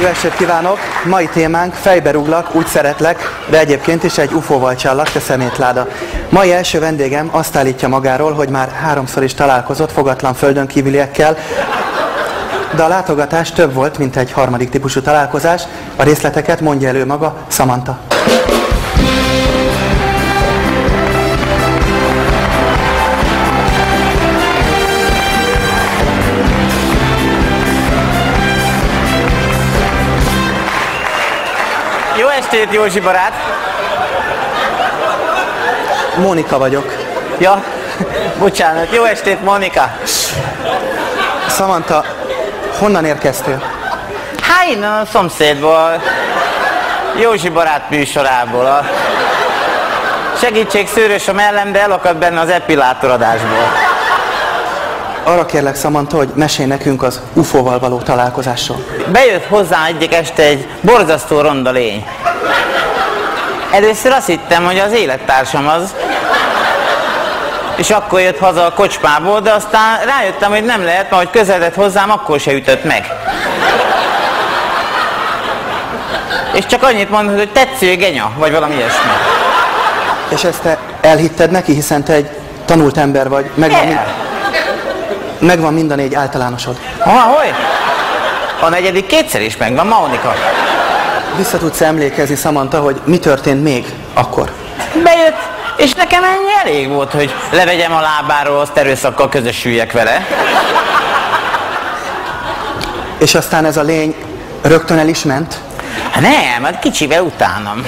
Jó estét kívánok! Mai témánk fejbe rúglak, úgy szeretlek, de egyébként is egy UFO-val csallak, te szemétláda. Mai első vendégem azt állítja magáról, hogy már 3-szor is találkozott fogatlan földön kívüliekkel, de a látogatás több volt, mint egy harmadik típusú találkozás. A részleteket mondja elő maga Samantha. Jó estét, Józsi barát! Mónika vagyok. Ja, bocsánat. Jó estét, Mónika! Samantha, honnan érkeztél? Hát innen a szomszédból, Józsi barát műsorából. A segítség szőrös a mellem, de elakadt benne az epilátoradásból. Arra kérlek, Samantha, hogy mesélj nekünk az UFO-val való találkozásról. Bejött hozzám egyik este egy borzasztó ronda lény. Először azt hittem, hogy az élettársam az, és akkor jött haza a kocsmából, de aztán rájöttem, hogy nem lehet, mert hogy közeledett hozzám, akkor se ütött meg. És csak annyit mondott, hogy tetsző genya, vagy valami ilyesmi. És ezt te elhitted neki, hiszen te egy tanult ember vagy, megvan mind a 4 általánosod. Hogy? A negyedik kétszer is megvan, Mónika. Vissza tudsz emlékezni, Samantha, hogy mi történt még akkor? Bejött, és nekem ennyi elég volt, hogy levegyem a lábáról, azt erőszakkal közösüljek vele. És aztán ez a lény rögtön el is ment? Nem, hát kicsivel utánam.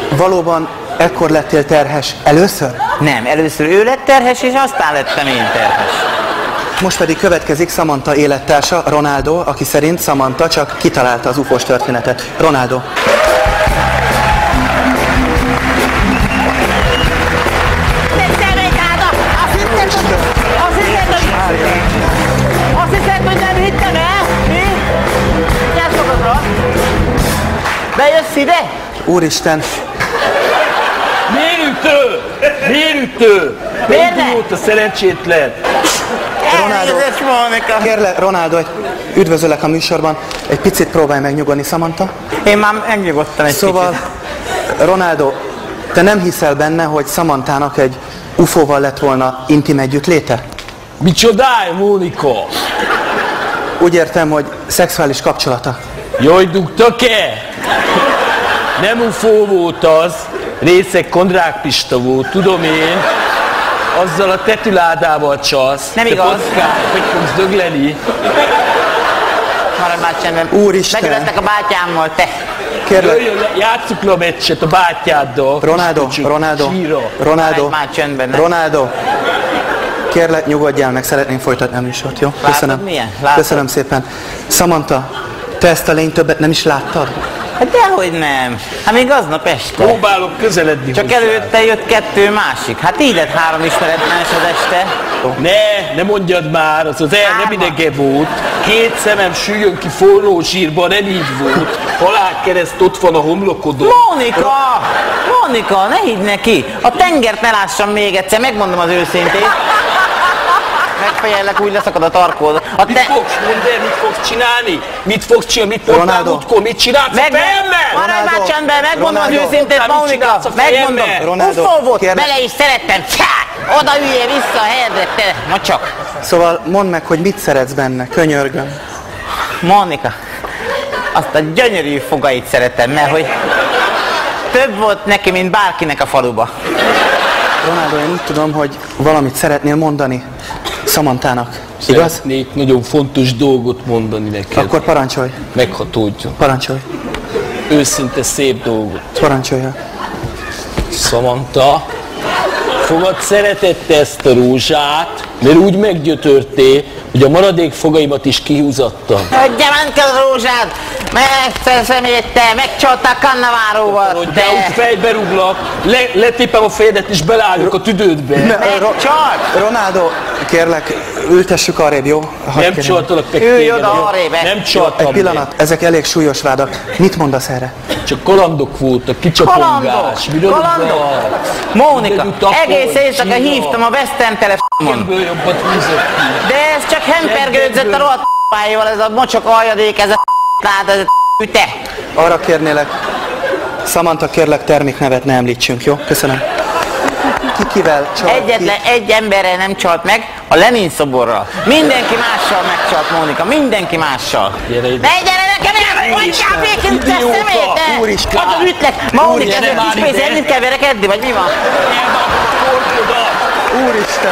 Valóban ekkor lettél terhes először? Nem, először ő lett terhes, és aztán lettem én terhes. Most pedig következik Samantha élettársa, Ronaldo, aki szerint Samantha csak kitalálta az UFO-s történetet. Ronaldo. Azt hiszed, hogy nem hittem el? Mi? Gyersz magadra! Bejössz ide? Úristen! Miért ütő? Miért ütő? Miért Miért volt a szerencsétlen? Ronaldo, kérlek, Ronaldo, üdvözöllek a műsorban. Egy picit próbálj megnyugodni, Samantha. Én már megnyugodtam egy Szóval, kicsit. Ronaldo, te nem hiszel benne, hogy Samanthának egy UFO-val lett volna intim együttléte? Micsodáj, Mónika? Úgy értem, hogy szexuális kapcsolata. Jaj, dugtak-e? Nem UFO volt az, részeg Kondrák Pista volt, tudom én. Azzal a tetüládával csalsz. Nem igaz. Hogy fogsz dögleni? Maradj már csendben. Úristen. Megölettek a bátyámmal, te. Kérlek, Jöjjön, játsszuk le a meccset a bátyáddal. Ronaldo, Maradj már csendben. Ne? Ronaldo. Kérlek, nyugodjál meg, szeretném folytatni a műsort, jó? Köszönöm. Milyen? Látod? Köszönöm szépen. Samantha, te ezt a lényt többet nem is láttad? Hát dehogy nem. Hát még aznap este. Próbálok közeledni Csak hozzád. előtte jött 2 másik. Hát így lett 3 ismeretlenes este. Ne mondjad már, az nem idege volt. 2 szemem süljön ki forró zsírba, nem így volt. Halálkereszt ott van a homlokodon. Mónika, ne higgy neki. A tengert ne lássam még egyszer, megmondom az őszintét. Megfejellek, úgy leszakad a tarkód. Mit fogsz mondani, mit fogsz csinálni? Mit fogsz csinálni? Mit mondtál múltkor? Mit csinálsz a fejemmel? Maradj már csendben, megmondom az Ronaldo. őszintét, Mónika. Megmondom. Ronaldo, UFO volt, kérlek. bele is szerettem. Oda üljél vissza a helyedre, te macsak. Szóval mondd meg, hogy mit szeretsz benne, könyörgöm. Mónika, azt a gyönyörű fogait szeretem, mert hogy több volt neki, mint bárkinek a faluba. Ronaldo, én úgy tudom, hogy valamit szeretnél mondani Samanthának, igaz? Szeretnék nagyon fontos dolgot mondani neked. Akkor parancsolj, Meghatódjon. parancsolj, Őszinte szép dolgot. parancsolja. Samantha, fogad szeretette ezt a rózsát, mert úgy meggyötörtél, hogy a maradék fogaimat is kihúzattam. Adja ment ki a rózsád, megszerzem érte, megcsalták Cannaváróval. De úgy fejbe rúglak, letépem a fejedet és beleálljuk a tüdődbe. Csak! Ronaldo, kérlek, ültessük arrébb, jó? Nem csaltalak meg Ülj téged. oda arrébb. Nem csaltam Egy pillanat, ezek elég súlyos vádak. Mit mondasz erre? Csak kalandok voltak, kicsapongás. Kalandok! Mónika, egész éjszaka hívtam a West End telefonon. Ebből jobbat húzott ki. De ez csak hempergődzött a rohadt pályával, ez a mocsok aljadék, ez a lát, ez a te. Arra kérnélek, Samantha, kérlek, terméknevet ne említsünk, jó? Köszönöm. Kivel csalt? Egyetlen egy emberrel nem csalt meg, a Lenin szoborral. Mindenki mással megcsalt Mónika, mindenki mással. Gyere ide. Ne gyere nekem el! Hagyjál békén, te szemét! Úristen! Nagyon ütlek! Mónika, ezzel kis pénz, ennyit kell verekedni, vagy mi van? Úristen!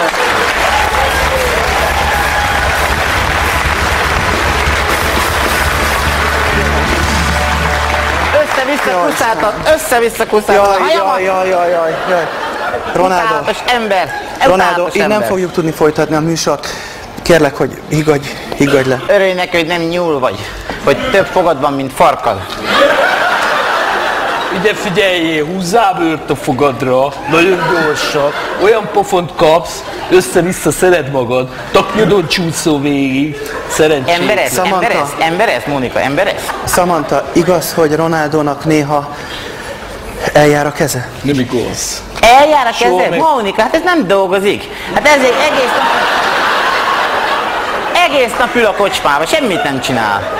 Össze-vissza kuszáltat. Jaj. Ronaldo, Utálatos ember. Ronaldo, így nem fogjuk tudni folytatni a műsort. Kérlek, hogy higgadj le. Örülj neki, hogy nem nyúl vagy. Hogy több fogad van, mint farkad. Ide figyeljél, húzzál bőrt a fogadra, nagyon gyorsan, olyan pofont kapsz, össze-vissza szed magad, taknyodon csúszó végig, szerencsét. Ember ez, Mónika, ember ez? Samantha, igaz, hogy Ronaldónak néha eljár a keze? Nem igaz. Eljár a kezed? Mónika, hát ez nem dolgozik. Hát ezért egész nap ül a kocsmába, semmit nem csinál.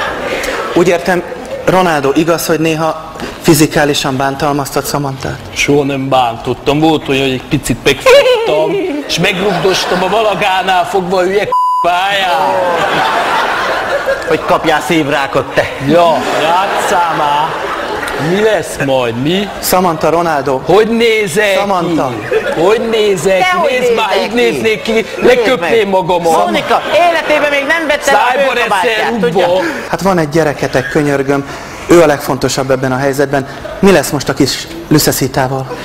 Úgy értem, Ronaldo, igaz, hogy néha fizikálisan bántalmaztat Samanthát? Soha nem bántottam, volt olyan, hogy egy picit megfogtam, és megrugdostam a balagánál fogva hülye pályán. Hogy kapjál szívrákot, te. Ja, játsszál már. Mi lesz majd, mi? Samantha, Ronaldo. Hogy nézek Samantha. ki? Hogy nézek ki? Nézd már, így néznék ki, leköpném magamat. Mónika, életében még nem vettem a bőrkabátját, tudja? Hát van egy gyereketek, könyörgöm. Ő a legfontosabb ebben a helyzetben. Mi lesz most a kis Lüsszeszítával?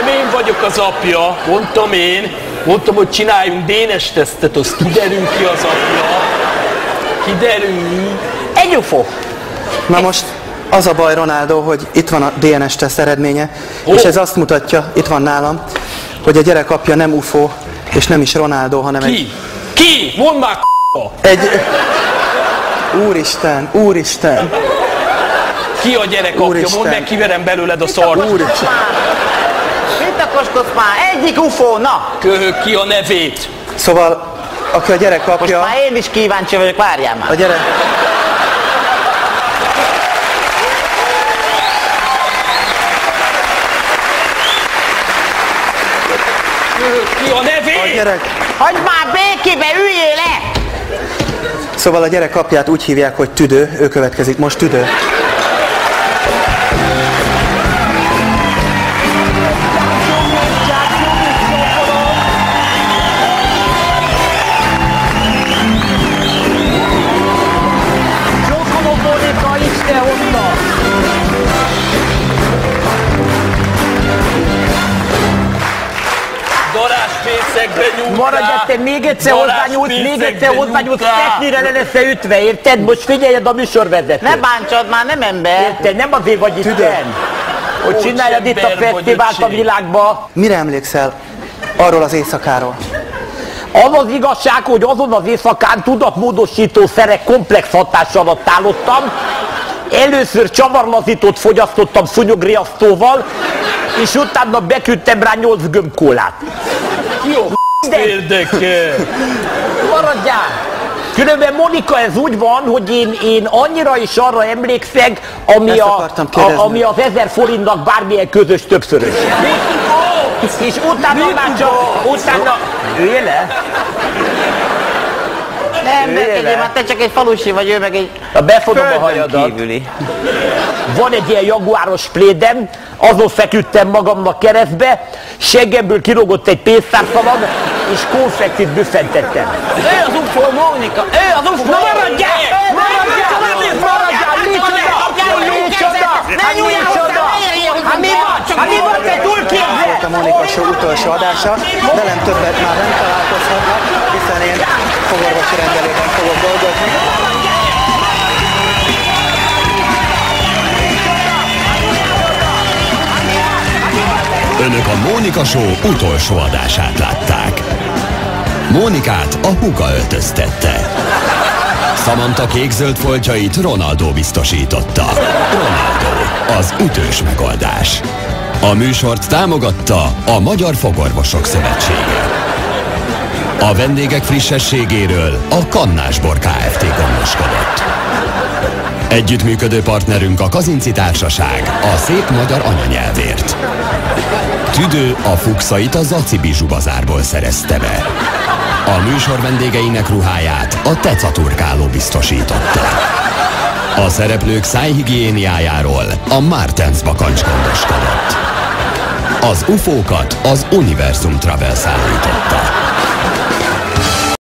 Nem én vagyok az apja, mondtam én. Mondtam, hogy csináljunk DNS tesztet, az kiderül ki az apja. Kiderül. Egy UFO. Na most az a baj, Ronaldo, hogy itt van a DNS teszt eredménye, és ez azt mutatja, itt van nálam, hogy a gyerek apja nem UFO, és nem is Ronaldo, hanem Ki? Mondd már egy... Úristen! Ki a gyerek apja? Mondd meg, kiverem belőled a szart. Úristen! Mit akoskodsz már? Egyik UFO, na! Köhög ki a nevét. Szóval, aki a gyerek apja... Most már én is kíváncsi vagyok, várjál már. A gyerek... Köhög ki a nevét! A gyerek... Hagyd már békébe, üljél le! Szóval a gyerek apját úgy hívják, hogy Tüdő, ő következik most, Tüdő. Csókolom, Mónika, Isten hozta! Darázsfészekbe nyújtál! Maradjál, te még egyszer hozzányúlsz, tetnire le lesz ütve, érted? Most figyeljed a műsorvezetőt. Ne bántsad már, nem ember. Érted, nem azért vagy itt fenn, hogy csináljad itt a fesztivált a világba. Mire emlékszel arról az éjszakáról? Az az igazság, hogy azon az éjszakán tudatmódosító szerek komplex hatás alatt állottam. Először csavarlazítót fogyasztottam szúnyogriasztóval, és utána beküldtem rá 8 gömbkólát. Jó, érdekel! Maradjál! Különben, Mónika, ez úgy van, hogy én annyira is arra emlékszek, ami az 1000 forintnak bármilyen közös többszörös. És utána már csak... Utána... Üljél le! Nem, mert te csak egy falusi vagy, ő meg egy... Befogom a hajadat. Kívüli. Van egy ilyen jaguáros plédem, azon feküdtem magamnak keresztbe, seggemből kirogott egy pénztársalag, és konfektit büffentettem. Ő az UFO, Mónika! Ő az UFO! Maradjál! Ne nyúljál hozzá! Hát mi van, te túl képzel? A Mónika Show utolsó adása, velem többet már nem találkozhatnak, hiszen én fogorvosi rendelőben fogok dolgozni. Önök a Mónika Show utolsó adását látták. Mónikát a húga öltöztette. Samantha kék-zöld foltjait Ronaldo biztosította. Ronaldo, az ütős megoldás. A műsort támogatta a Magyar Fogorvosok Szövetsége. A vendégek frissességéről a Kannásbor Kft. Gondoskodott. Együttműködő partnerünk a Kazinczy Társaság, a szép magyar anyanyelvért. Tüdő a fuxait a Zaci Bizsu bazárból szerezte be. A műsor vendégeinek ruháját a Teca turkáló biztosította. A szereplők szájhigiéniájáról a Martens bakancs gondoskodott. Az UFO-kat az Universum Travel szállította.